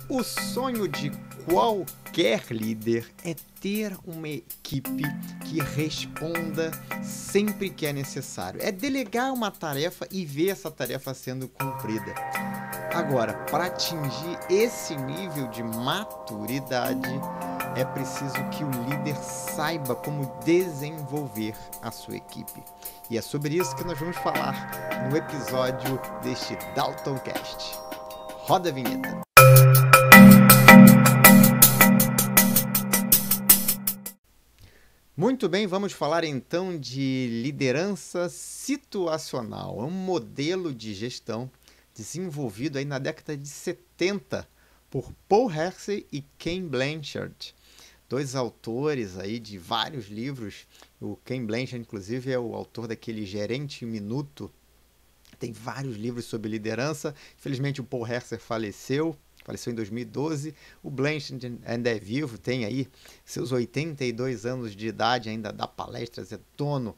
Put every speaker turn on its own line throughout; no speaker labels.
O sonho de qualquer líder é ter uma equipe que responda sempre que é necessário. É delegar uma tarefa e ver essa tarefa sendo cumprida. Agora, para atingir esse nível de maturidade, é preciso que o líder saiba como desenvolver a sua equipe. E é sobre isso que nós vamos falar no episódio deste Daltoncast. Roda a vinheta. Muito bem, vamos falar então de liderança situacional. É um modelo de gestão desenvolvido aí na década de 70 por Paul Hersey e Ken Blanchard, dois autores aí de vários livros. O Ken Blanchard, inclusive, é o autor daquele Gerente Minuto. Tem vários livros sobre liderança. Infelizmente, o Paul Hersey faleceu em 2012. O Blanchard ainda é vivo, tem aí seus 82 anos de idade, ainda dá palestras, é dono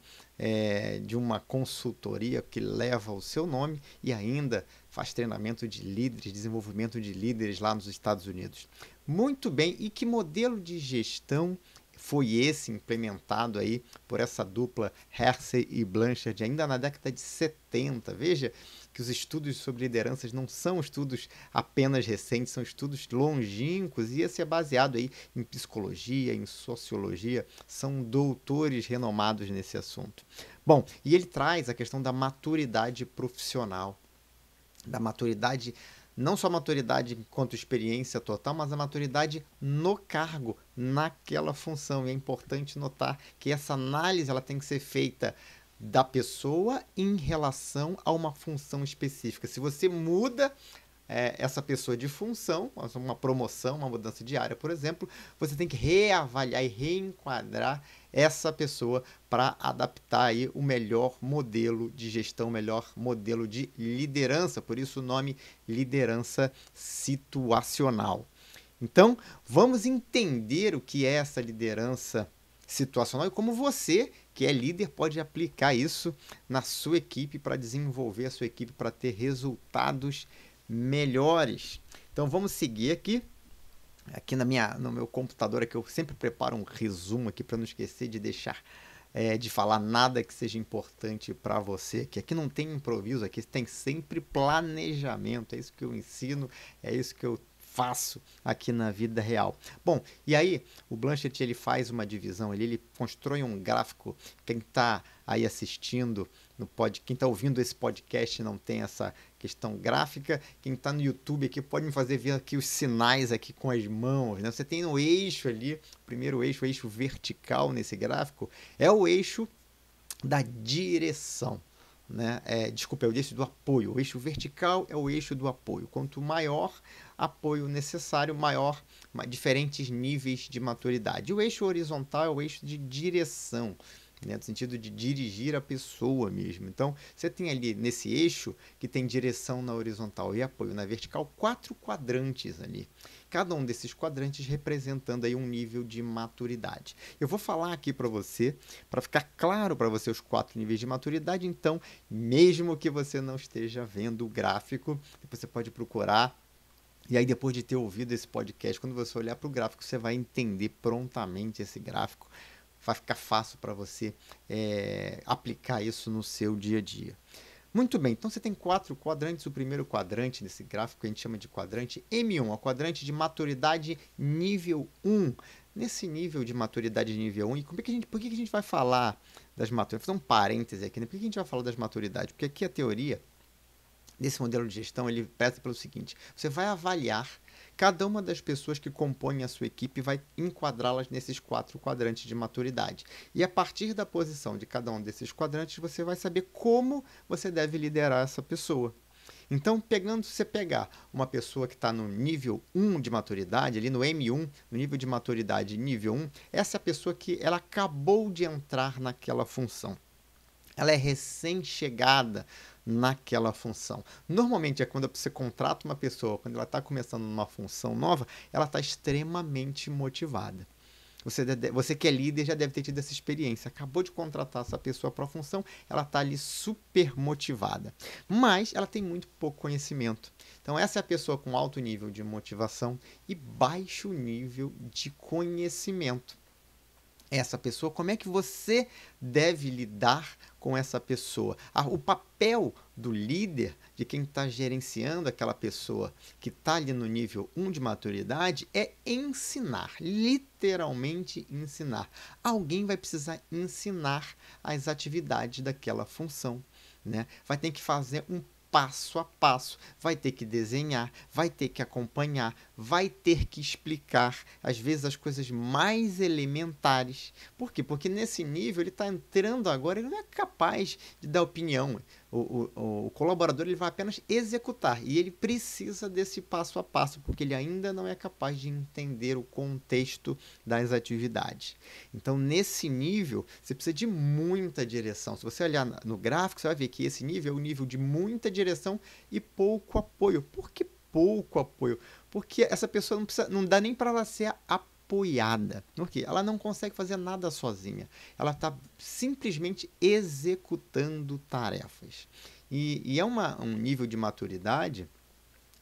de uma consultoria que leva o seu nome e ainda faz treinamento de líderes, desenvolvimento de líderes lá nos Estados Unidos. Muito bem, e que modelo de gestão foi esse implementado aí por essa dupla Hersey e Blanchard ainda na década de 70? Veja que os estudos sobre lideranças não são estudos apenas recentes, são estudos longínquos e esse é baseado aí em psicologia, em sociologia, são doutores renomados nesse assunto. Bom, e ele traz a questão da maturidade profissional, da maturidade, não só a maturidade enquanto experiência total, mas a maturidade no cargo, naquela função. E é importante notar que essa análise ela tem que ser feita da pessoa em relação a uma função específica. Se você muda essa pessoa de função, uma promoção, uma mudança de área, por exemplo, você tem que reavaliar e reenquadrar essa pessoa para adaptar aí o melhor modelo de gestão, o melhor modelo de liderança, por isso o nome liderança situacional. Então, vamos entender o que é essa liderança situacional e como você, que é líder, pode aplicar isso na sua equipe para desenvolver a sua equipe para ter resultados melhores. Então vamos seguir aqui no meu computador, que eu sempre preparo um resumo aqui para não esquecer de deixar de falar nada que seja importante para você, que aqui não tem improviso, aqui tem sempre planejamento, é isso que eu ensino, é isso que eu faço aqui na vida real. Bom, e aí o Blanchard ele faz uma divisão, ele constrói um gráfico. Quem está aí assistindo quem está ouvindo esse podcast não tem essa questão gráfica. Quem está no YouTube aqui pode me fazer ver aqui os sinais aqui com as mãos, né? Você tem no eixo ali, o primeiro eixo, o eixo vertical nesse gráfico, é o eixo da direção. Né? É o eixo do apoio. O eixo vertical é o eixo do apoio. Quanto maior apoio necessário, maior diferentes níveis de maturidade. O eixo horizontal é o eixo de direção, né? No sentido de dirigir a pessoa mesmo. Então, você tem ali nesse eixo que tem direção na horizontal e apoio na vertical, 4 quadrantes ali. Cada um desses quadrantes representando aí um nível de maturidade. Eu vou falar aqui para você, para ficar claro para você os 4 níveis de maturidade. Então, mesmo que você não esteja vendo o gráfico, você pode procurar. E aí, depois de ter ouvido esse podcast, quando você olhar para o gráfico, você vai entender prontamente esse gráfico. Vai ficar fácil para você aplicar isso no seu dia a dia. Muito bem, então você tem 4 quadrantes. O primeiro quadrante desse gráfico a gente chama de quadrante M1, o quadrante de maturidade nível 1. Nesse nível de maturidade nível 1, e por que a gente vai falar das maturidades? Vou fazer um parêntese aqui, né? Por que a gente vai falar das maturidades? Porque aqui a teoria desse modelo de gestão, ele preza pelo seguinte: você vai avaliar cada uma das pessoas que compõem a sua equipe e vai enquadrá-las nesses 4 quadrantes de maturidade. E a partir da posição de cada um desses quadrantes, você vai saber como você deve liderar essa pessoa. Então, se você pegar uma pessoa que está no nível 1 de maturidade, ali no M1, no nível de maturidade nível 1, essa é a pessoa que ela acabou de entrar naquela função. Ela é recém-chegada naquela função. Normalmente é quando você contrata uma pessoa, quando ela está começando numa função nova, ela está extremamente motivada. Você que é líder já deve ter tido essa experiência. Acabou de contratar essa pessoa para a função, ela está ali super motivada. Mas ela tem muito pouco conhecimento. Então, essa é a pessoa com alto nível de motivação e baixo nível de conhecimento. Essa pessoa, como é que você deve lidar com essa pessoa? O papel do líder, de quem está gerenciando aquela pessoa que está ali no nível 1 de maturidade, é ensinar, literalmente ensinar. Alguém vai precisar ensinar as atividades daquela função, né? Vai ter que fazer um passo a passo, vai ter que desenhar, vai ter que acompanhar, vai ter que explicar, às vezes, as coisas mais elementares. Por quê? Porque nesse nível ele está entrando agora, ele não é capaz de dar opinião. O colaborador ele vai apenas executar e ele precisa desse passo a passo, porque ele ainda não é capaz de entender o contexto das atividades. Então, nesse nível, você precisa de muita direção. Se você olhar no gráfico, você vai ver que esse nível é o nível de muita direção e pouco apoio. Por que pouco apoio? Porque essa pessoa não dá nem para ela ser apoiada. Por quê? Ela não consegue fazer nada sozinha. Ela está simplesmente executando tarefas. E é um nível de maturidade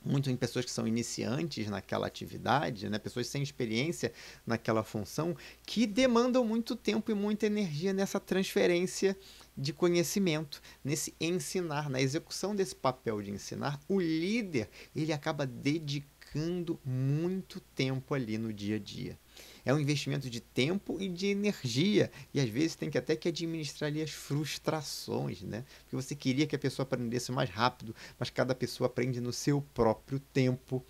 muito em pessoas que são iniciantes naquela atividade, né? Pessoas sem experiência naquela função, que demandam muito tempo e muita energia nessa transferência de conhecimento, nesse ensinar, na execução desse papel de ensinar. O líder, ele acaba dedicando muito tempo ali no dia a dia. É um investimento de tempo e de energia. E às vezes tem que até que administrar ali as frustrações, né? Porque você queria que a pessoa aprendesse mais rápido, mas cada pessoa aprende no seu próprio tempo,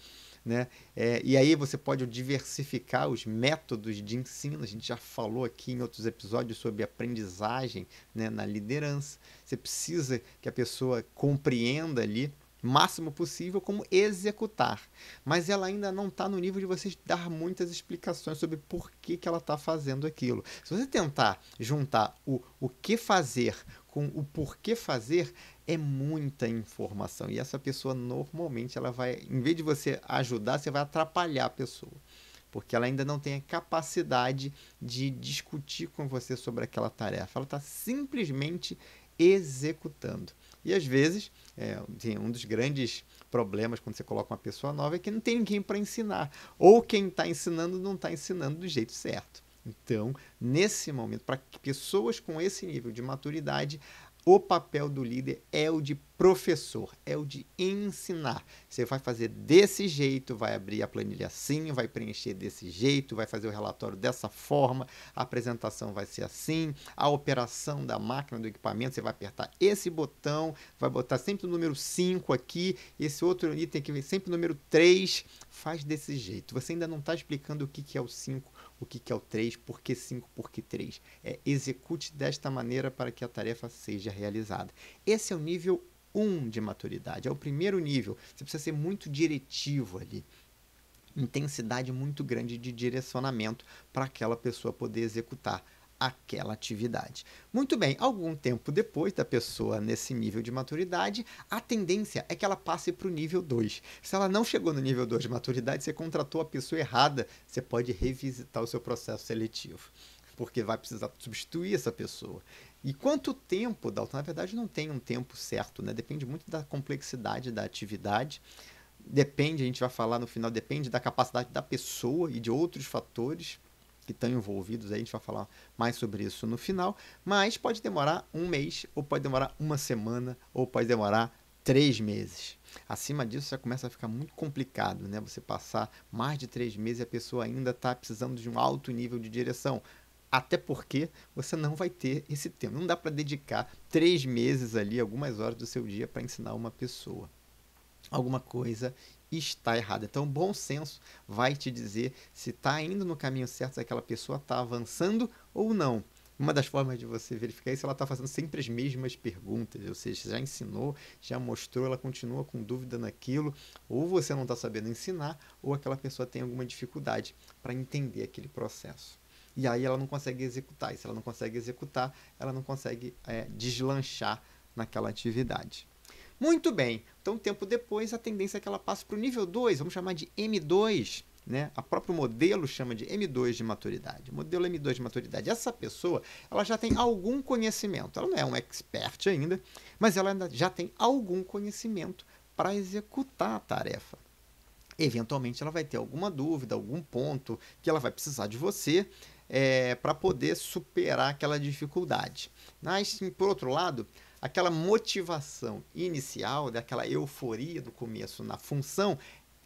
né? E aí você pode diversificar os métodos de ensino. A gente já falou aqui em outros episódios sobre aprendizagem, né, na liderança. Você precisa que a pessoa compreenda ali máximo possível como executar, mas ela ainda não está no nível de você dar muitas explicações sobre por que ela está fazendo aquilo. Se você tentar juntar o que fazer com o porquê fazer, é muita informação, e essa pessoa normalmente ela vai, em vez de você ajudar, você vai atrapalhar a pessoa, porque ela ainda não tem a capacidade de discutir com você sobre aquela tarefa. Ela está simplesmente executando. E às vezes, um dos grandes problemas quando você coloca uma pessoa nova é que não tem ninguém para ensinar. Ou quem está ensinando não está ensinando do jeito certo. Então, nesse momento, para pessoas com esse nível de maturidade, o papel do líder é o de professor, é o de ensinar. Você vai fazer desse jeito, vai abrir a planilha assim, vai preencher desse jeito, vai fazer o relatório dessa forma, a apresentação vai ser assim, a operação da máquina, do equipamento, você vai apertar esse botão, vai botar sempre o número 5 aqui, esse outro item que vem sempre o número 3, faz desse jeito. Você ainda não está explicando o que é o 5, o que é o 3, por que 5, por que 3. Execute desta maneira para que a tarefa seja realizada. Esse é o nível 1 de maturidade, é o primeiro nível. Você precisa ser muito diretivo ali. Intensidade muito grande de direcionamento para aquela pessoa poder executar aquela atividade. Muito bem, algum tempo depois da pessoa nesse nível de maturidade, a tendência é que ela passe para o nível 2. Se ela não chegou no nível 2 de maturidade, você contratou a pessoa errada, você pode revisitar o seu processo seletivo, porque vai precisar substituir essa pessoa. E quanto tempo, Dalton? Na verdade, não tem um tempo certo, né? Depende muito da complexidade da atividade. Depende, a gente vai falar no final, depende da capacidade da pessoa e de outros fatores que estão envolvidos. Aí a gente vai falar mais sobre isso no final. Mas pode demorar um mês, ou pode demorar uma semana, ou pode demorar 3 meses. Acima disso já começa a ficar muito complicado, né? Você passar mais de 3 meses e a pessoa ainda está precisando de um alto nível de direção. Até porque você não vai ter esse tempo. Não dá para dedicar 3 meses ali, algumas horas do seu dia para ensinar uma pessoa. Alguma coisa está errada. Então, o bom senso vai te dizer se está indo no caminho certo, se aquela pessoa está avançando ou não. Uma das formas de você verificar isso, ela está fazendo sempre as mesmas perguntas, ou seja, você já ensinou, já mostrou, ela continua com dúvida naquilo, ou você não está sabendo ensinar, ou aquela pessoa tem alguma dificuldade para entender aquele processo. E aí ela não consegue executar, e se ela não consegue executar, ela não consegue deslanchar naquela atividade. Muito bem, então um tempo depois a tendência é que ela passe para o nível 2, vamos chamar de M2. né? A próprio modelo chama de M2 de maturidade. Modelo M2 de maturidade. Essa pessoa, ela já tem algum conhecimento. Ela não é um expert ainda, mas ela ainda já tem algum conhecimento para executar a tarefa. Eventualmente, ela vai ter alguma dúvida, algum ponto que ela vai precisar de você para poder superar aquela dificuldade. Mas, por outro lado, aquela motivação inicial, daquela euforia do começo na função,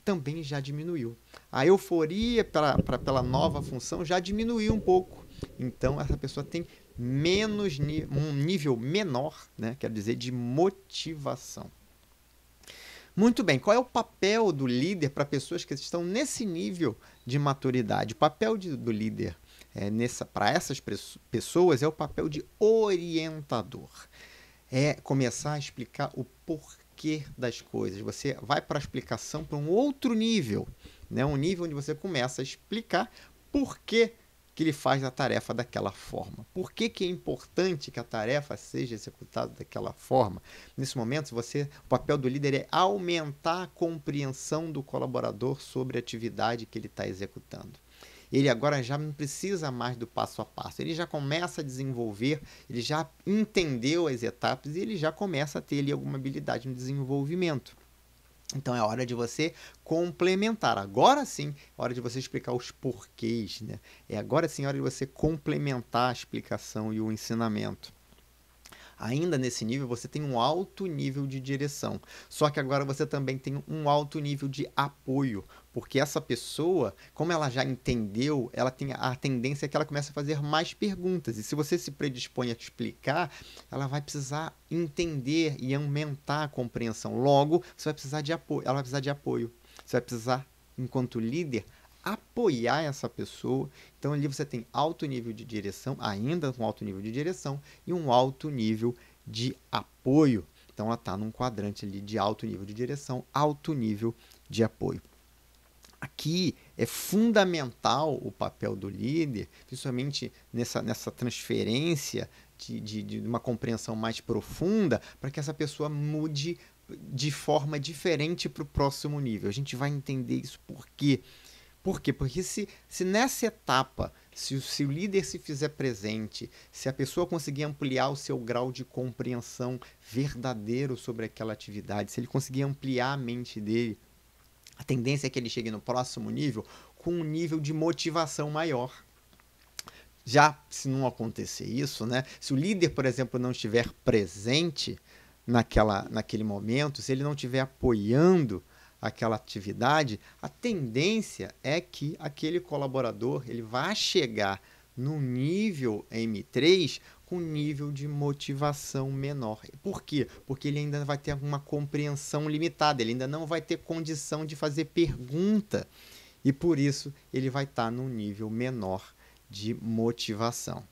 também já diminuiu. A euforia pela nova função já diminuiu um pouco. Então, essa pessoa tem um nível menor, né? Quer dizer, de motivação. Muito bem, qual é o papel do líder para pessoas que estão nesse nível de maturidade? O papel do líder para essas pessoas é o papel de orientador. É começar a explicar o porquê das coisas. Você vai para a explicação para um outro nível, né? Um nível onde você começa a explicar por que ele faz a tarefa daquela forma. Por que é importante que a tarefa seja executada daquela forma? Nesse momento, o papel do líder é aumentar a compreensão do colaborador sobre a atividade que ele está executando. Ele agora já não precisa mais do passo a passo, ele já começa a desenvolver, ele já entendeu as etapas e ele já começa a ter ali alguma habilidade no desenvolvimento. Então é hora de você complementar. Agora sim, é hora de você explicar os porquês, né? Agora sim, é hora de você complementar a explicação e o ensinamento. Ainda nesse nível, você tem um alto nível de direção. Só que agora você também tem um alto nível de apoio. Porque essa pessoa, como ela já entendeu, ela tem a tendência que ela começa a fazer mais perguntas. E se você se predispõe a te explicar, ela vai precisar entender e aumentar a compreensão. Logo, você vai precisar de apoio. Ela vai precisar de apoio. Você vai precisar, enquanto líder, apoiar essa pessoa. Então ali você tem alto nível de direção, ainda um alto nível de direção e um alto nível de apoio. Então ela está num quadrante ali de alto nível de direção, alto nível de apoio. Aqui é fundamental o papel do líder, principalmente nessa transferência de uma compreensão mais profunda, para que essa pessoa mude de forma diferente para o próximo nível. A gente vai entender isso por quê. Por quê? Porque se nessa etapa, se o líder se fizer presente, se a pessoa conseguir ampliar o seu grau de compreensão verdadeiro sobre aquela atividade, se ele conseguir ampliar a mente dele, a tendência é que ele chegue no próximo nível com um nível de motivação maior. Já se não acontecer isso, né? Se o líder, por exemplo, não estiver presente naquele momento, se ele não estiver apoiando aquela atividade, a tendência é que aquele colaborador ele vai chegar no nível M3 com nível de motivação menor. Por quê? Porque ele ainda vai ter uma compreensão limitada, ele ainda não vai ter condição de fazer pergunta e por isso ele vai estar num nível menor de motivação.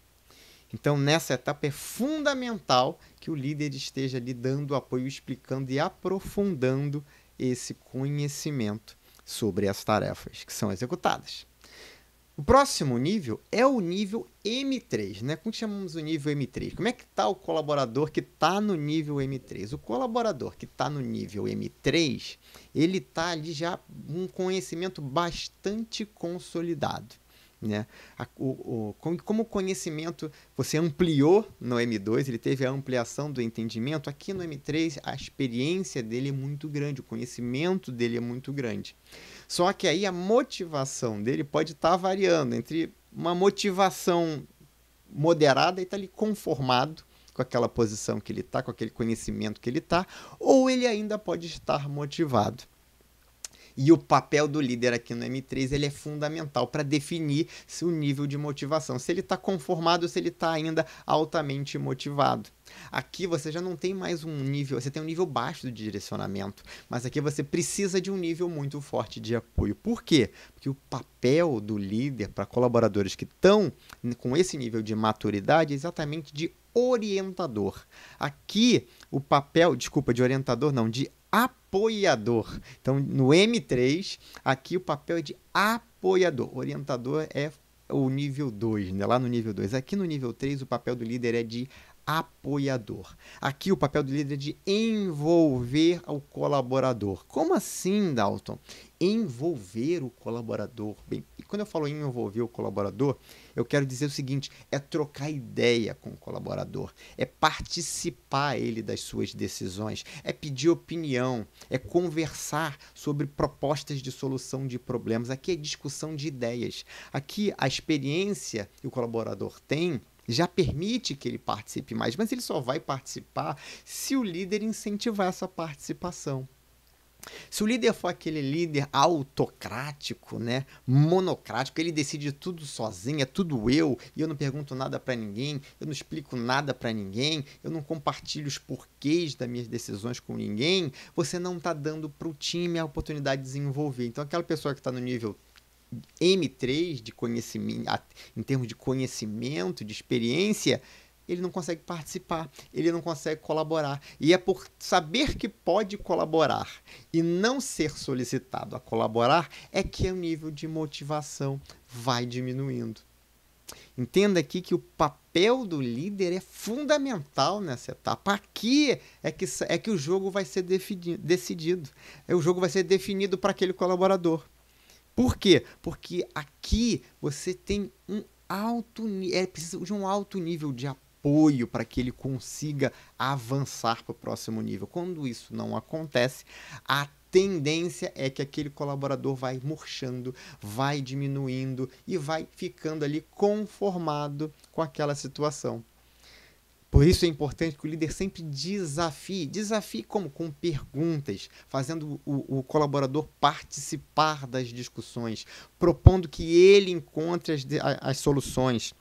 Então, nessa etapa é fundamental que o líder esteja ali dando apoio, explicando e aprofundando esse conhecimento sobre as tarefas que são executadas. O próximo nível é o nível M3, né? Como chamamos o nível M3? Como é que está o colaborador que está no nível M3? O colaborador que está no nível M3, ele está ali já com um conhecimento bastante consolidado. Né? Como o conhecimento você ampliou no M2, ele teve a ampliação do entendimento, aqui no M3 a experiência dele é muito grande, o conhecimento dele é muito grande. Só que aí a motivação dele pode estar variando entre uma motivação moderada e está ali conformado com aquela posição que ele está, com aquele conhecimento que ele está, ou ele ainda pode estar motivado. E o papel do líder aqui no M3 ele é fundamental para definir o nível de motivação, se ele está conformado ou se ele está ainda altamente motivado. Aqui você já não tem mais um nível, você tem um nível baixo de direcionamento, mas aqui você precisa de um nível muito forte de apoio. Por quê? Porque o papel do líder para colaboradores que estão com esse nível de maturidade é exatamente de orientador. Aqui o papel, de orientador não, de apoiador. Então, no M3, aqui o papel é de apoiador. Orientador é o nível 2, né? Lá no nível 2. Aqui no nível 3, o papel do líder é de apoiador. Aqui o papel do líder é de envolver o colaborador. Como assim, Dalton? Envolver o colaborador. Bem, e quando eu falo em envolver o colaborador, eu quero dizer o seguinte, é trocar ideia com o colaborador, é participar ele das suas decisões, é pedir opinião, é conversar sobre propostas de solução de problemas. Aqui é discussão de ideias. Aqui a experiência que o colaborador tem já permite que ele participe mais, mas ele só vai participar se o líder incentivar essa participação. Se o líder for aquele líder autocrático, né, monocrático, ele decide tudo sozinho, é tudo eu, e eu não pergunto nada para ninguém, eu não explico nada para ninguém, eu não compartilho os porquês das minhas decisões com ninguém, você não está dando para o time a oportunidade de desenvolver. Então, aquela pessoa que está no nível M3 de conhecimento, em termos de conhecimento, de experiência, ele não consegue participar, ele não consegue colaborar. E é por saber que pode colaborar e não ser solicitado a colaborar é que o nível de motivação vai diminuindo. Entenda aqui que o papel do líder é fundamental nessa etapa. Aqui é que o jogo vai ser decidido. O jogo vai ser definido para aquele colaborador. Por quê? Porque aqui você tem precisa de um alto nível de apoio para que ele consiga avançar para o próximo nível. Quando isso não acontece, a tendência é que aquele colaborador vai murchando, vai diminuindo e vai ficando ali conformado com aquela situação. Por isso é importante que o líder sempre desafie. Desafie como? Com perguntas, fazendo o colaborador participar das discussões, propondo que ele encontre as soluções,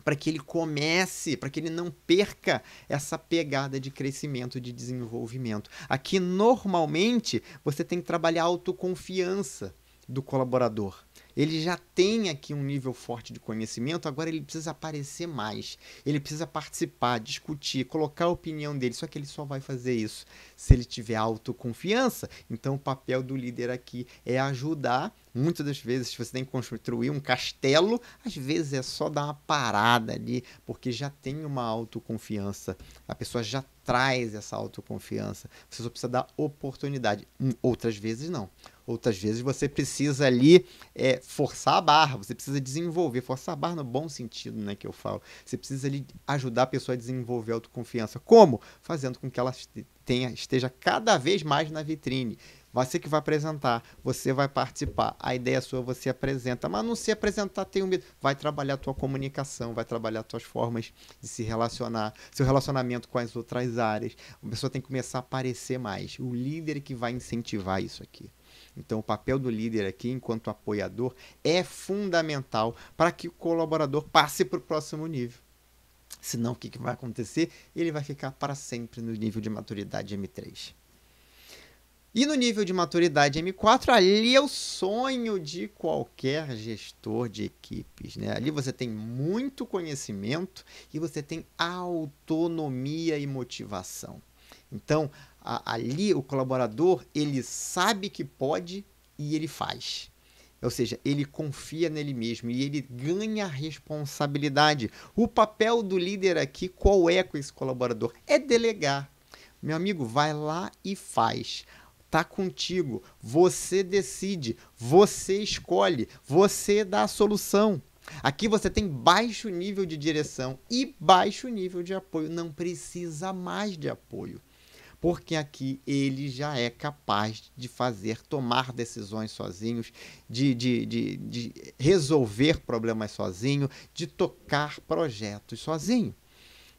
para que ele comece, para que ele não perca essa pegada de crescimento, de desenvolvimento. Aqui, normalmente, você tem que trabalhar a autoconfiança do colaborador. Ele já tem aqui um nível forte de conhecimento, agora ele precisa aparecer mais. Ele precisa participar, discutir, colocar a opinião dele. Só que ele só vai fazer isso se ele tiver autoconfiança. Então, o papel do líder aqui é ajudar. Muitas das vezes, se você tem que construir um castelo, às vezes é só dar uma parada ali, porque já tem uma autoconfiança. A pessoa já traz essa autoconfiança. Você só precisa dar oportunidade. Outras vezes, não. Outras vezes você precisa ali forçar a barra, você precisa desenvolver, forçar a barra no bom sentido, né, que eu falo. Você precisa ali ajudar a pessoa a desenvolver a autoconfiança. Como? Fazendo com que ela esteja cada vez mais na vitrine. Você que vai apresentar, você vai participar, a ideia sua você apresenta, mas não se apresentar tem um medo. Vai trabalhar a tua comunicação, vai trabalhar as tuas formas de se relacionar, seu relacionamento com as outras áreas. A pessoa tem que começar a aparecer mais. O líder que vai incentivar isso aqui. Então, o papel do líder aqui, enquanto apoiador, é fundamental para que o colaborador passe para o próximo nível. Senão, o que vai acontecer? Ele vai ficar para sempre no nível de maturidade M3. E no nível de maturidade M4, ali é o sonho de qualquer gestor de equipes, né? Ali você tem muito conhecimento e você tem autonomia e motivação. Então, ali o colaborador, ele sabe que pode e ele faz. Ou seja, ele confia nele mesmo e ele ganha responsabilidade. O papel do líder aqui, qual é com esse colaborador? É delegar. Meu amigo, vai lá e faz. Tá contigo, você decide, você escolhe, você dá a solução. Aqui você tem baixo nível de direção e baixo nível de apoio, não precisa mais de apoio, porque aqui ele já é capaz de tomar decisões sozinhos, de resolver problemas sozinho, de tocar projetos sozinho.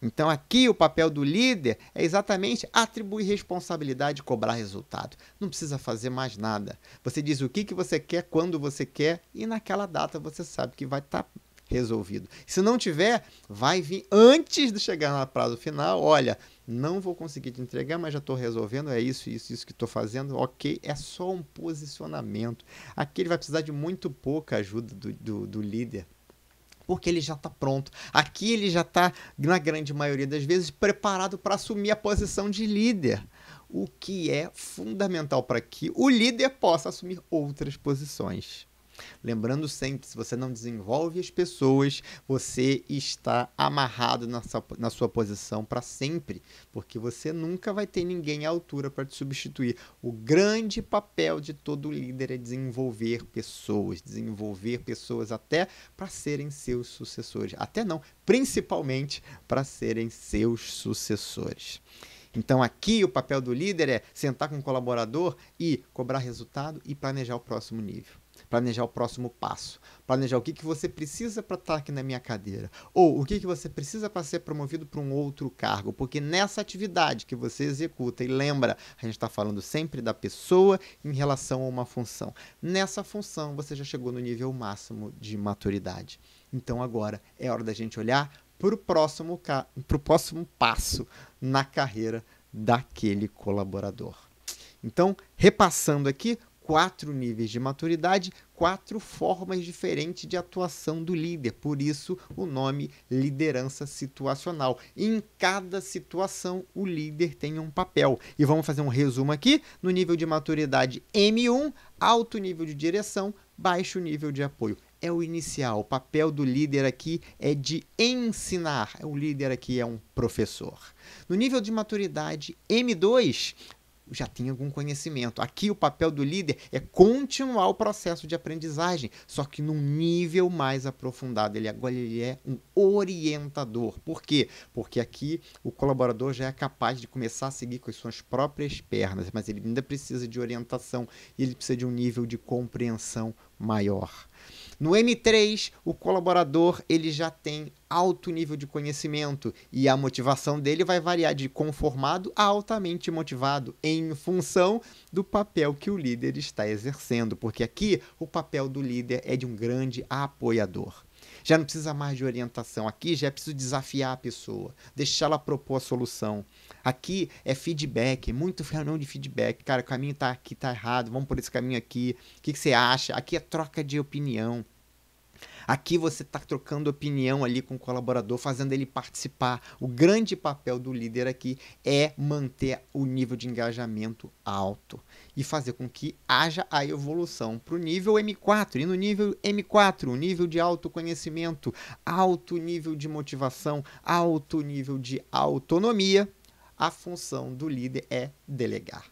Então, aqui o papel do líder é exatamente atribuir responsabilidade e cobrar resultado. Não precisa fazer mais nada. Você diz o que você quer, quando você quer, e naquela data você sabe que vai estar resolvido. Se não tiver, vai vir antes de chegar no prazo final. Olha, não vou conseguir te entregar, mas já estou resolvendo, é isso que estou fazendo. Ok, é só um posicionamento. Aqui ele vai precisar de muito pouca ajuda do líder, porque ele já está pronto. Aqui ele já está, na grande maioria das vezes, preparado para assumir a posição de líder, o que é fundamental para que o líder possa assumir outras posições. Lembrando sempre, se você não desenvolve as pessoas, você está amarrado na sua posição para sempre, porque você nunca vai ter ninguém à altura para te substituir. O grande papel de todo líder é desenvolver pessoas até para serem seus sucessores. Até não, principalmente para serem seus sucessores. Então aqui o papel do líder é sentar com o colaborador e cobrar resultado e planejar o próximo nível. Planejar o próximo passo. Planejar o que você precisa para estar aqui na minha cadeira. Ou o que você precisa para ser promovido para um outro cargo. Porque nessa atividade que você executa, e lembra, a gente está falando sempre da pessoa em relação a uma função. Nessa função você já chegou no nível máximo de maturidade. Então agora é hora da gente olhar para o próximo passo na carreira daquele colaborador. Então, repassando aqui, 4 níveis de maturidade, 4 formas diferentes de atuação do líder. Por isso, o nome liderança situacional. Em cada situação, o líder tem um papel. E vamos fazer um resumo aqui. No nível de maturidade M1, alto nível de direção, baixo nível de apoio. É o inicial. O papel do líder aqui é de ensinar. O líder aqui é um professor. No nível de maturidade M2, já tem algum conhecimento. Aqui o papel do líder é continuar o processo de aprendizagem, só que num nível mais aprofundado. Agora ele é um orientador. Por quê? Porque aqui o colaborador já é capaz de começar a seguir com as suas próprias pernas, mas ele ainda precisa de orientação e ele precisa de um nível de compreensão maior. No M3, o colaborador ele já tem alto nível de conhecimento e a motivação dele vai variar de conformado a altamente motivado em função do papel que o líder está exercendo, porque aqui o papel do líder é de um grande apoiador. Já não precisa mais de orientação, aqui já é preciso desafiar a pessoa, deixá-la propor a solução. Aqui é feedback, muito reunião de feedback. Cara, o caminho tá aqui, tá errado, vamos por esse caminho aqui. O que você acha? Aqui é troca de opinião. Aqui você está trocando opinião ali com o colaborador, fazendo ele participar. O grande papel do líder aqui é manter o nível de engajamento alto e fazer com que haja a evolução para o nível M4. E no nível M4, o nível de autoconhecimento, alto nível de motivação, alto nível de autonomia, a função do líder é delegar.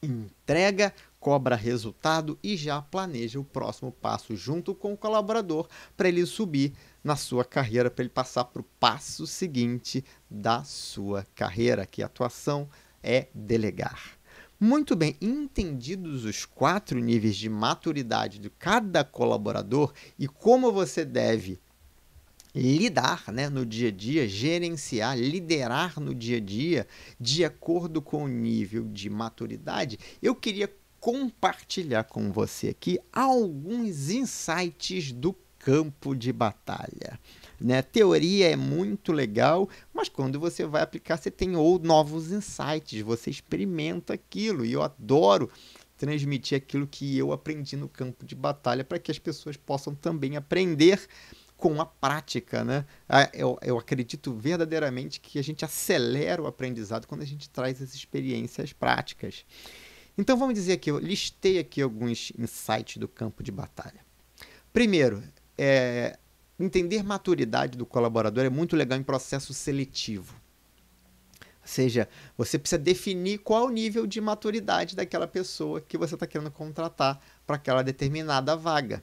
Entrega, cobra resultado e já planeja o próximo passo junto com o colaborador para ele subir na sua carreira, para ele passar para o passo seguinte da sua carreira, que a atuação é delegar. Muito bem, entendidos os 4 níveis de maturidade de cada colaborador e como você deve lidar, né, no dia a dia, gerenciar, liderar no dia a dia, de acordo com o nível de maturidade, eu queria compartilhar com você aqui alguns insights do campo de batalha. Né? Teoria é muito legal, mas quando você vai aplicar, você tem novos insights, você experimenta aquilo, e eu adoro transmitir aquilo que eu aprendi no campo de batalha para que as pessoas possam também aprender com a prática, né? Eu acredito verdadeiramente que a gente acelera o aprendizado quando a gente traz as experiências práticas. Então vamos dizer que eu listei aqui alguns insights do campo de batalha. Primeiro, entender maturidade do colaborador é muito legal em processo seletivo. Ou seja, você precisa definir qual o nível de maturidade daquela pessoa que você está querendo contratar para aquela determinada vaga.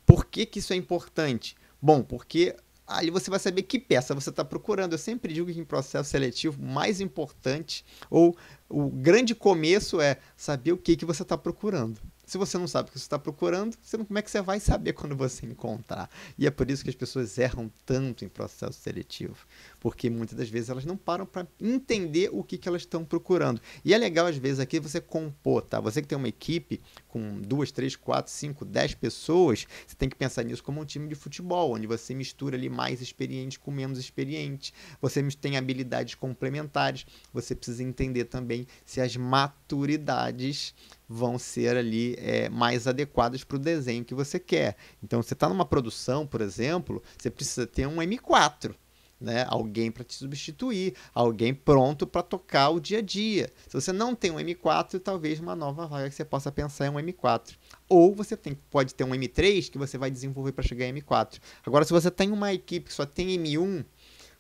Por que isso é importante? Bom, porque ali você vai saber que peça você está procurando. Eu sempre digo que em processo seletivo, o mais importante, ou o grande começo é saber o que você está procurando. Se você não sabe o que você está procurando, como é que você vai saber quando você encontrar? E é por isso que as pessoas erram tanto em processo seletivo. Porque muitas das vezes elas não param para entender o que elas estão procurando. E é legal, às vezes, aqui você compor, tá? Você que tem uma equipe com 2, 3, 4, 5, 10 pessoas, você tem que pensar nisso como um time de futebol, onde você mistura ali mais experiente com menos experiente. Você tem habilidades complementares. Você precisa entender também se as maturidades vão ser ali mais adequadas para o desenho que você quer. Então, você está numa produção, por exemplo, você precisa ter um M4, né? Alguém para te substituir, alguém pronto para tocar o dia a dia. Se você não tem um M4, talvez uma nova vaga que você possa pensar é um M4. ou você pode ter um M3 que você vai desenvolver para chegar em M4. Agora, se você tem uma equipe que só tem M1,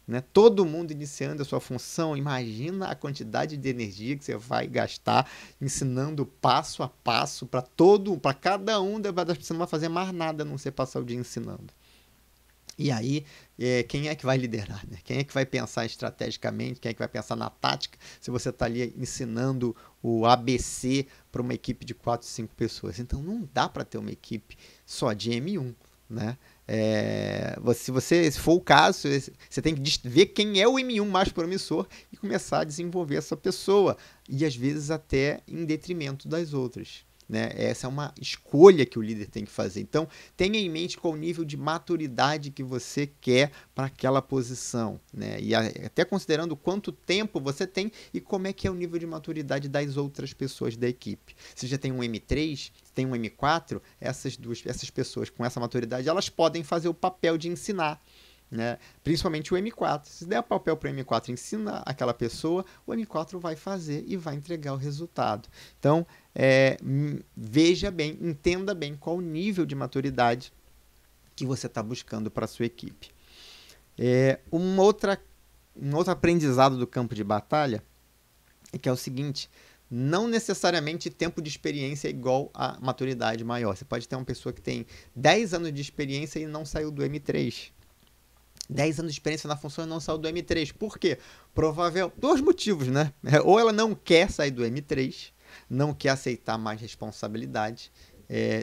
né, todo mundo iniciando a sua função, imagina a quantidade de energia que você vai gastar ensinando passo a passo para cada um das pessoas. Você não vai fazer mais nada a não ser passar o dia ensinando. E aí, quem é que vai liderar? Né? Quem é que vai pensar estrategicamente? Quem é que vai pensar na tática? Se você está ali ensinando o ABC para uma equipe de 4, 5 pessoas. Então, não dá para ter uma equipe só de M1. Né? Se for o caso, você tem que ver quem é o M1 mais promissor e começar a desenvolver essa pessoa. E às vezes até em detrimento das outras. Né? Essa é uma escolha que o líder tem que fazer. Então, tenha em mente qual o nível de maturidade que você quer para aquela posição. Né? E até considerando quanto tempo você tem e como é que é o nível de maturidade das outras pessoas da equipe. Se já tem um M3, tem um M4, essas pessoas com essa maturidade, elas podem fazer o papel de ensinar. Né? Principalmente o M4. Se der papel para o M4 ensina aquela pessoa, o M4 vai fazer e vai entregar o resultado. Então, veja bem, entenda bem qual o nível de maturidade que você está buscando para a sua equipe. Um outro aprendizado do campo de batalha é que é o seguinte: não necessariamente tempo de experiência é igual a maturidade maior. Você pode ter uma pessoa que tem 10 anos de experiência e não saiu do M3. 10 anos de experiência na função e não saiu do M3. Por quê? Dois motivos, né? Ou ela não quer sair do M3, não quer aceitar mais responsabilidade.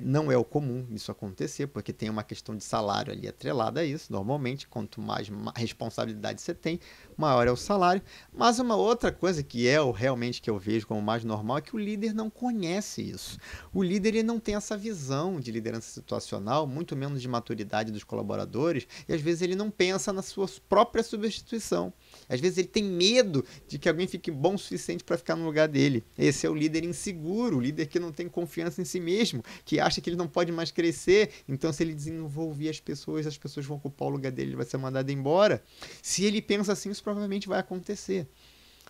Não é o comum isso acontecer, porque tem uma questão de salário ali atrelada a isso. Normalmente, quanto mais responsabilidade você tem, maior é o salário. Mas uma outra coisa que realmente que eu vejo como mais normal é que o líder não conhece isso. O líder ele não tem essa visão de liderança situacional, muito menos de maturidade dos colaboradores, e às vezes ele não pensa na sua própria substituição. Às vezes ele tem medo de que alguém fique bom o suficiente para ficar no lugar dele. Esse é o líder inseguro, o líder que não tem confiança em si mesmo, que acha que ele não pode mais crescer, então se ele desenvolver as pessoas vão ocupar o lugar dele, ele vai ser mandado embora. Se ele pensa assim, isso provavelmente vai acontecer.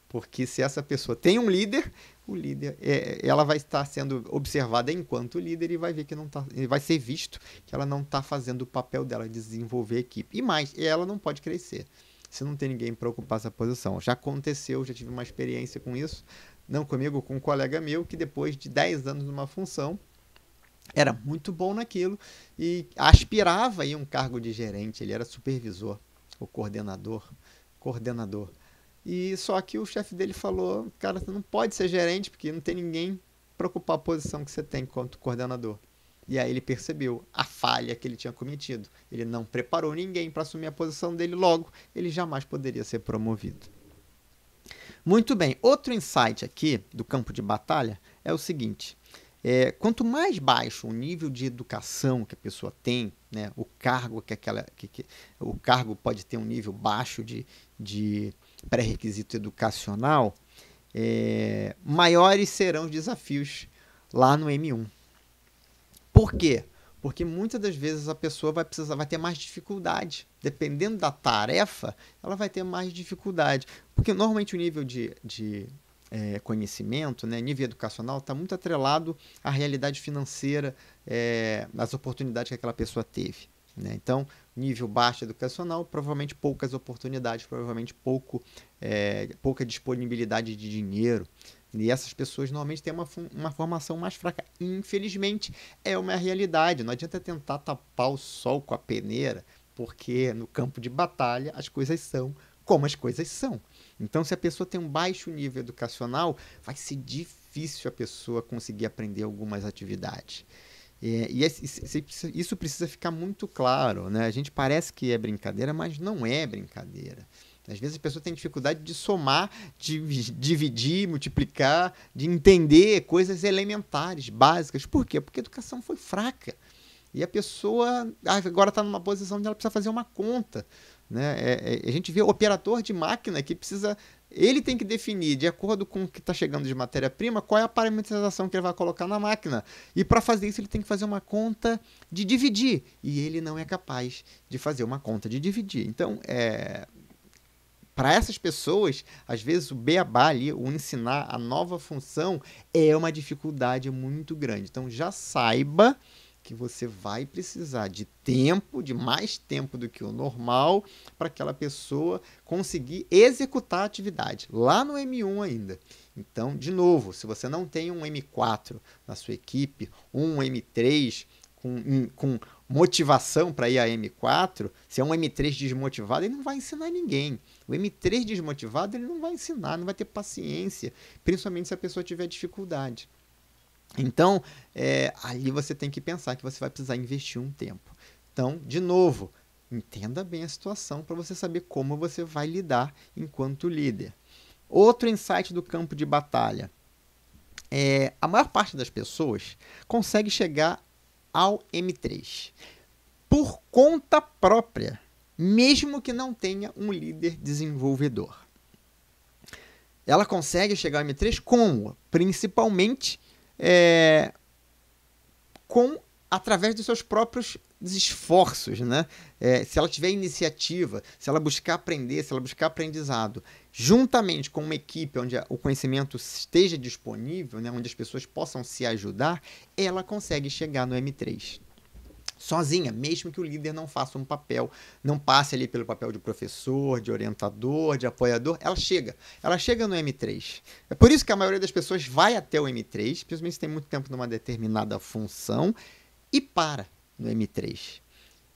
Porque se essa pessoa tem um líder, o líder, ela vai estar sendo observada enquanto líder e vai ver que não tá, vai ser visto que ela não está fazendo o papel dela de desenvolver a equipe. E mais, ela não pode crescer se não tem ninguém para ocupar essa posição. Já aconteceu, já tive uma experiência com isso, não comigo, com um colega meu, que depois de 10 anos numa função, era muito bom naquilo e aspirava a um cargo de gerente, ele era supervisor, o coordenador. E só que o chefe dele falou: cara, você não pode ser gerente porque não tem ninguém para ocupar a posição que você tem quanto coordenador. E aí ele percebeu a falha que ele tinha cometido. Ele não preparou ninguém para assumir a posição dele, logo ele jamais poderia ser promovido. Muito bem, outro insight aqui do campo de batalha é o seguinte: quanto mais baixo o nível de educação que a pessoa tem, né, o cargo o cargo pode ter um nível baixo de pré-requisito educacional, maiores serão os desafios lá no M1. Por quê? Porque muitas das vezes a pessoa vai ter mais dificuldade. Dependendo da tarefa, ela vai ter mais dificuldade. Porque normalmente o nível de conhecimento, né, nível educacional, está muito atrelado à realidade financeira, às oportunidades que aquela pessoa teve. Né? Então, nível baixo educacional, provavelmente poucas oportunidades, provavelmente pouca disponibilidade de dinheiro. E essas pessoas normalmente têm uma formação mais fraca. Infelizmente, é uma realidade. Não adianta tentar tapar o sol com a peneira, porque no campo de batalha as coisas são como as coisas são. Então, se a pessoa tem um baixo nível educacional, vai ser difícil a pessoa conseguir aprender algumas atividades. Isso precisa ficar muito claro. Né? A gente parece que é brincadeira, mas não é brincadeira. Às vezes a pessoa tem dificuldade de somar, de dividir, multiplicar, de entender coisas elementares, básicas. Por quê? Porque a educação foi fraca. E a pessoa agora está numa posição de ela precisa fazer uma conta. Né? A gente vê o operador de máquina que precisa... Ele tem que definir, de acordo com o que está chegando de matéria-prima, qual é a parametrização que ele vai colocar na máquina. E para fazer isso, ele tem que fazer uma conta de dividir. E ele não é capaz de fazer uma conta de dividir. Então, para essas pessoas, às vezes o beabá ali, o ensinar a nova função, é uma dificuldade muito grande. Então já saiba que você vai precisar de tempo, de mais tempo do que o normal, para aquela pessoa conseguir executar a atividade, lá no M1 ainda. Então, de novo, se você não tem um M4 na sua equipe, um M3 com motivação para ir a M4, se é um M3 desmotivado, ele não vai ensinar ninguém. O M3 desmotivado, ele não vai ensinar, não vai ter paciência, principalmente se a pessoa tiver dificuldade. Então, ali você tem que pensar que você vai precisar investir um tempo. Então, de novo, entenda bem a situação para você saber como você vai lidar enquanto líder. Outro insight do campo de batalha. A maior parte das pessoas consegue chegar ao M3 por conta própria, mesmo que não tenha um líder desenvolvedor. Ela consegue chegar ao M3 como? Principalmente através dos seus próprios esforços, né? Se ela tiver iniciativa, se ela buscar aprender, se ela buscar aprendizado, juntamente com uma equipe onde o conhecimento esteja disponível, né? Onde as pessoas possam se ajudar, ela consegue chegar no M3. Sozinha, mesmo que o líder não faça um papel, não passe ali pelo papel de professor, de orientador, de apoiador, ela chega no M3. É por isso que a maioria das pessoas vai até o M3, principalmente se tem muito tempo numa determinada função, e para no M3.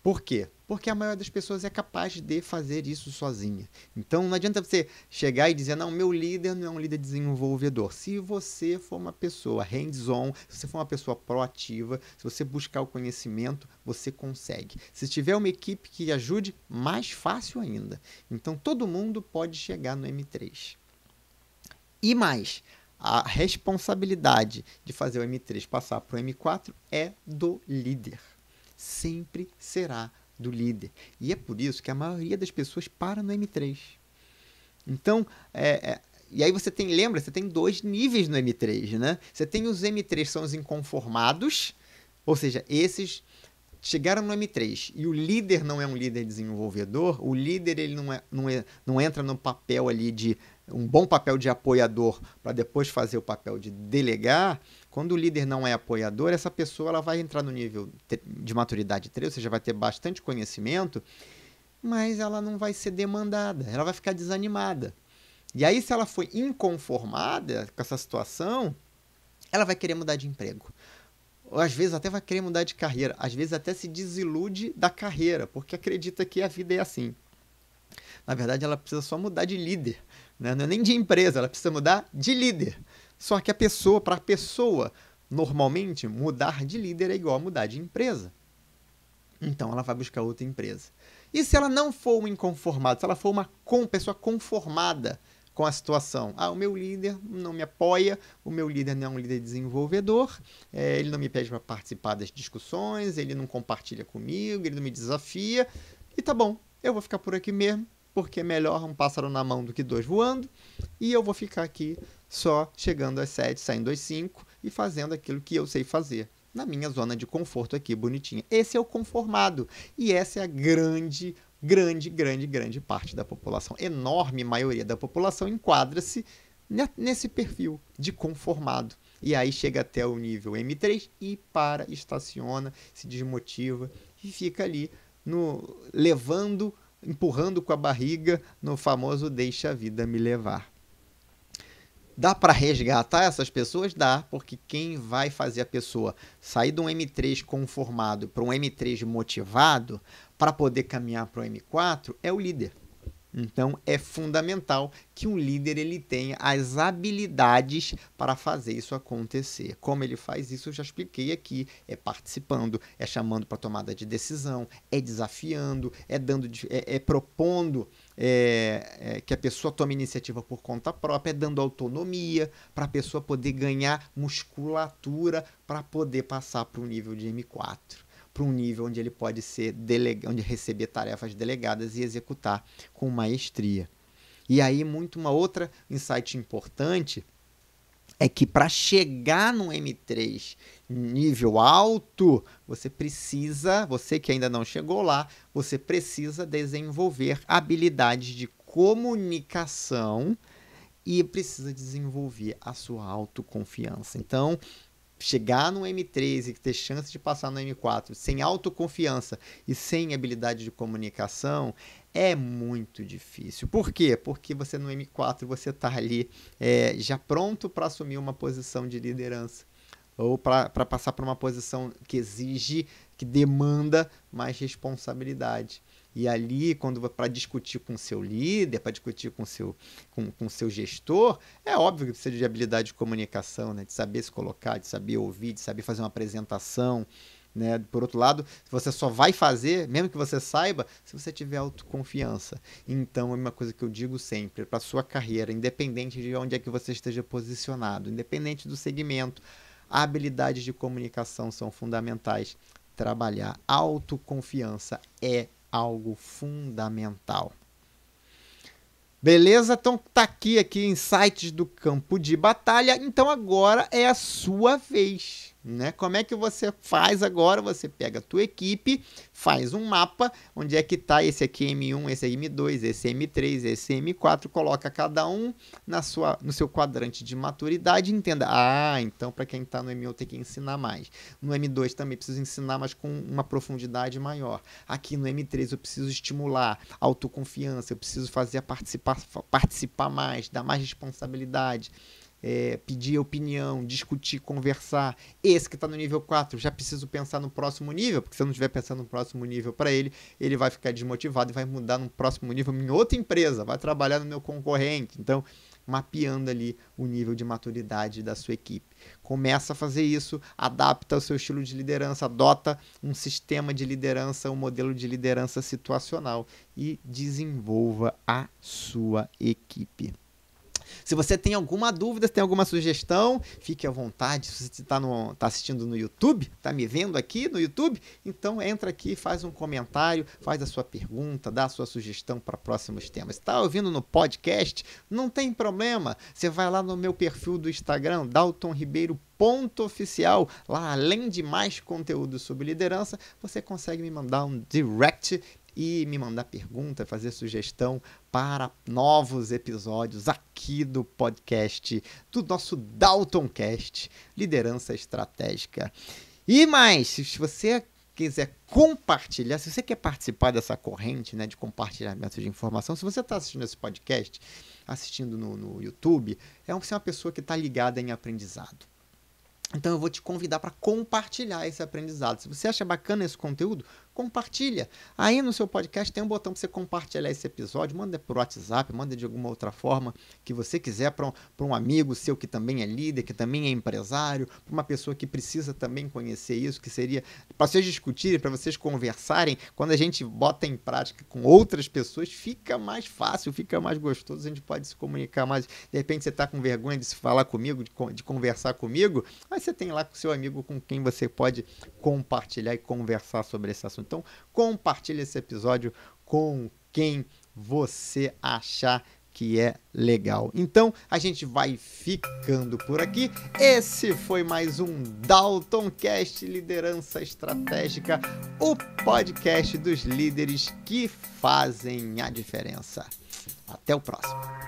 Por quê? Porque a maioria das pessoas é capaz de fazer isso sozinha. Então não adianta você chegar e dizer, não, meu líder não é um líder desenvolvedor. Se você for uma pessoa hands-on, se você for uma pessoa proativa, se você buscar o conhecimento, você consegue. Se tiver uma equipe que ajude, mais fácil ainda. Então todo mundo pode chegar no M3. E mais, a responsabilidade de fazer o M3 passar para o M4 é do líder. Sempre será do líder. E é por isso que a maioria das pessoas para no M3. Então, e aí você tem 2 níveis no M3, né? Você tem os M3, são os inconformados, ou seja, esses chegaram no M3 e o líder não é um líder desenvolvedor, o líder ele não entra no papel ali de um bom papel de apoiador para depois fazer o papel de delegar. Quando o líder não é apoiador, essa pessoa ela vai entrar no nível de maturidade 3, ou seja, vai ter bastante conhecimento, mas ela não vai ser demandada, ela vai ficar desanimada. E aí, se ela for inconformada com essa situação, ela vai querer mudar de emprego. Ou às vezes até vai querer mudar de carreira, às vezes até se desilude da carreira, porque acredita que a vida é assim. Na verdade, ela precisa só mudar de líder, né? Não é nem de empresa, ela precisa mudar de líder. Só que para a pessoa, normalmente, mudar de líder é igual a mudar de empresa. Então, ela vai buscar outra empresa. E se ela não for um inconformado, se ela for uma pessoa conformada com a situação? O meu líder não me apoia, o meu líder não é um líder desenvolvedor, ele não me pede para participar das discussões, ele não compartilha comigo, ele não me desafia, e tá bom, eu vou ficar por aqui mesmo, porque é melhor um pássaro na mão do que 2 voando, e eu vou ficar aqui só chegando às 7, saindo às 5 e fazendo aquilo que eu sei fazer, na minha zona de conforto aqui, bonitinha. Esse é o conformado, e essa é a grande parte da população. Enorme maioria da população enquadra-se nesse perfil de conformado. E aí chega até o nível M3 e estaciona, se desmotiva e fica ali empurrando com a barriga no famoso deixa a vida me levar. Dá para resgatar essas pessoas? Dá, porque quem vai fazer a pessoa sair de um M3 conformado para um M3 motivado para poder caminhar para o M4 é o líder. Então, é fundamental que um líder ele tenha as habilidades para fazer isso acontecer. Como ele faz isso, eu já expliquei aqui. É participando, é chamando para tomada de decisão, é desafiando, é propondo que a pessoa tome iniciativa por conta própria, é dando autonomia para a pessoa poder ganhar musculatura para poder passar para o nível de M4. Para um nível onde ele pode onde receber tarefas delegadas e executar com maestria. E aí, uma outra insight importante é que para chegar no M3 nível alto, você que ainda não chegou lá, você precisa desenvolver habilidades de comunicação e precisa desenvolver a sua autoconfiança. Então, chegar no M3 e ter chance de passar no M4 sem autoconfiança e sem habilidade de comunicação é muito difícil. Por quê? Porque você no M4 você está ali já pronto para assumir uma posição de liderança ou para passar para uma posição que exige, que demanda mais responsabilidade. E ali, quando para discutir com o seu líder, para discutir com o seu gestor, é óbvio que precisa de habilidade de comunicação, né? De saber se colocar, de saber ouvir, de saber fazer uma apresentação. Né? Por outro lado, você só vai fazer, mesmo que você saiba, se você tiver autoconfiança. Então, é uma coisa que eu digo sempre, para a sua carreira, independente de onde é que você esteja posicionado, independente do segmento, habilidades de comunicação são fundamentais. Trabalhar autoconfiança é algo fundamental. Beleza? Então tá aqui insights do campo de batalha. Então agora é a sua vez, né? Como é que você faz agora? Você pega a tua equipe, faz um mapa, onde é que tá esse aqui M1, esse M2, esse M3, esse M4, coloca cada um no seu quadrante de maturidade e entenda, então para quem tá no M1 tem que ensinar mais. No M2 também preciso ensinar, mas com uma profundidade maior. Aqui no M3 eu preciso estimular a autoconfiança, eu preciso fazer participar mais, dar mais responsabilidade, pedir opinião, discutir, conversar. Esse que está no nível 4, já preciso pensar no próximo nível, porque se eu não estiver pensando no próximo nível para ele, ele vai ficar desmotivado e vai mudar no próximo nível em outra empresa, vai trabalhar no meu concorrente. Então, mapeando ali o nível de maturidade da sua equipe. Começa a fazer isso, adapta o seu estilo de liderança, adota um sistema de liderança, um modelo de liderança situacional e desenvolva a sua equipe. Se você tem alguma dúvida, se tem alguma sugestão, fique à vontade. Se você está assistindo no YouTube, está me vendo aqui no YouTube, então entra aqui, faz um comentário, faz a sua pergunta, dá a sua sugestão para próximos temas. Se está ouvindo no podcast, não tem problema. Você vai lá no meu perfil do Instagram, daltonribeiro.oficial. Lá, além de mais conteúdo sobre liderança, você consegue me mandar um direct e me mandar pergunta, fazer sugestão para novos episódios aqui do podcast, do nosso Daltoncast, Liderança Estratégica. E mais, se você quiser compartilhar, se você quer participar dessa corrente, né, de compartilhamento de informação, se você está assistindo esse podcast, assistindo no YouTube, você é uma pessoa que está ligada em aprendizado. Então eu vou te convidar para compartilhar esse aprendizado. Se você acha bacana esse conteúdo, compartilha. Aí no seu podcast tem um botão para você compartilhar esse episódio, manda por WhatsApp, manda de alguma outra forma que você quiser para um amigo seu que também é líder, que também é empresário, para uma pessoa que precisa também conhecer isso, que seria para vocês discutirem, para vocês conversarem. Quando a gente bota em prática com outras pessoas, fica mais fácil, fica mais gostoso, a gente pode se comunicar mais. De repente você está com vergonha de se falar comigo, de conversar comigo, aí você tem lá com seu amigo com quem você pode compartilhar e conversar sobre esse assunto. Então, compartilhe esse episódio com quem você achar que é legal. Então, a gente vai ficando por aqui. Esse foi mais um Daltoncast Liderança Estratégica, o podcast dos líderes que fazem a diferença. Até o próximo.